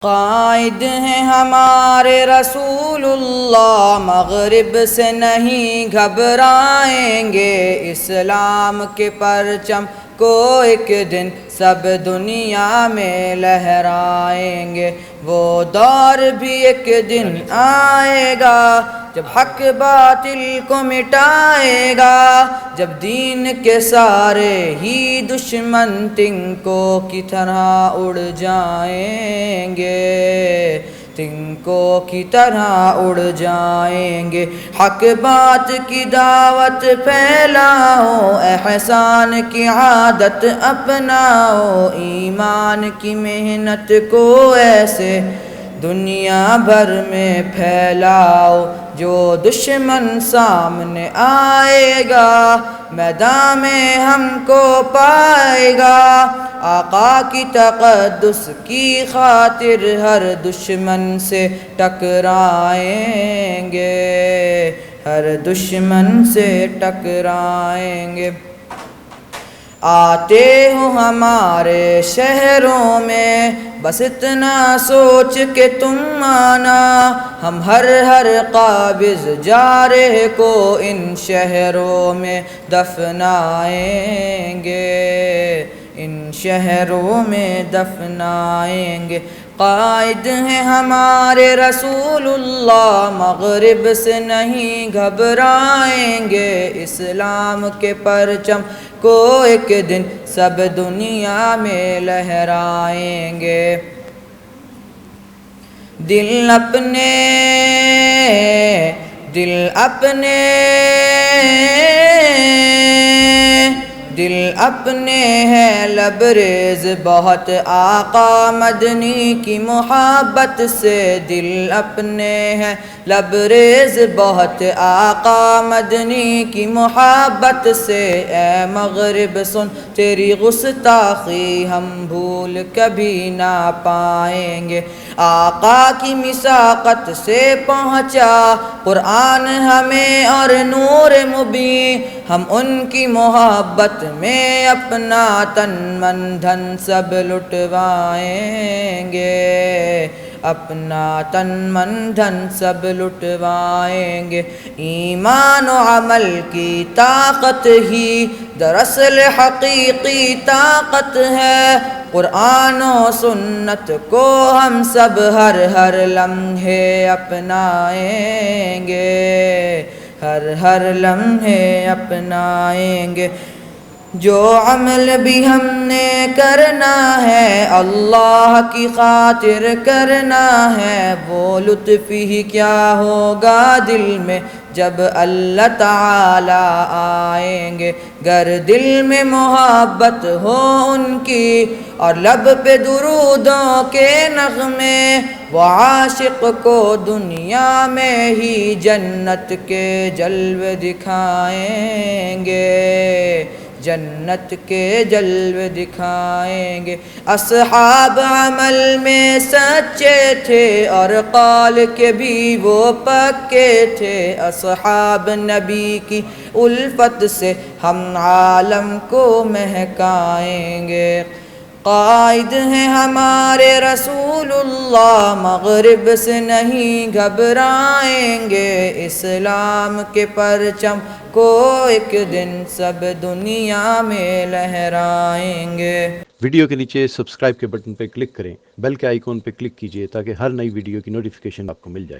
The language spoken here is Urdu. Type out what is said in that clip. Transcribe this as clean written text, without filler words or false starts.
قائد ہیں ہمارے رسول اللہ، مغرب سے نہیں گھبرائیں گے، اسلام کے پرچم کو ایک دن سب دنیا میں لہرائیں گے۔ وہ دور بھی ایک دن آئے گا جب حق باطل کو مٹائے گا، جب دین کے سارے ہی دشمن تنکوں کی طرح اڑ جائیں گے، تنکوں کی طرح اڑ جائیں گے۔ حق بات کی دعوت پھیلاؤ، احسان کی عادت اپناؤ، ایمان کی محنت کو ایسے دنیا بھر میں پھیلاؤ، جو دشمن سامنے آئے گا میدان میں ہم کو پائے گا۔ آقا کی تقدس کی خاطر ہر دشمن سے ٹکرائیں گے، ہر دشمن سے ٹکرائیں گے۔ آتے ہو ہمارے شہروں میں بس اتنا سوچ کے تم آنا، ہم ہر قابض جارح کو ان شہروں میں دفنائیں گے، ان شہروں میں دفنائیں گے۔ قائد ہیں ہمارے رسول اللہ، مغرب سے نہیں گھبرائیں گے، اسلام کے پرچم کو ایک دن سب دنیا میں لہرائیں گے۔ دل اپنے ہے لبریز بہت آقا مدنی کی محبت سے، دل اپنے ہے لبریز بہت آقا مدنی کی محبت سے۔ اے مغرب سن تیری گستاخی ہم بھول کبھی نہ پائیں گے۔ آقا کی مساقت سے پہنچا قرآن ہمیں اور نور مبین، ہم ان کی محبت میں اپنا تن من دھن سب لٹوائیں گے، اپنا تن من دھن سب لٹوائیں گے۔ ایمان و عمل کی طاقت ہی دراصل حقیقی طاقت ہے، قرآن و سنت کو ہم سب ہر لمحے اپنائیں گے، ہر لمحے اپنائیں گے۔ جو عمل بھی ہم نے کرنا ہے اللہ کی خاطر کرنا ہے، وہ لطف ہی کیا ہوگا دل میں جب اللہ تعالی آئیں گے۔ گر دل میں محبت ہو ان کی اور لب پہ درودوں کے نغمے، وہ عاشق کو دنیا میں ہی جنت کے جلوے دکھائیں گے، جنت کے جلوے دکھائیں گے۔ اصحاب عمل میں سچے تھے اور قول کے بھی وہ پکے تھے، اصحاب نبی کی الفت سے ہم عالم کو مہکائیں گے۔ قائد ہیں ہمارے رسول اللہ، مغرب سے نہیں گھبرائیں گے، اسلام کے پرچم کو ایک دن سب دنیا میں لہرائیں گے۔ ویڈیو کے نیچے سبسکرائب کے بٹن پہ کلک کریں، بیل کے آئیکن پہ کلک کیجئے تاکہ ہر نئی ویڈیو کی نوٹیفیکیشن آپ کو مل جائے۔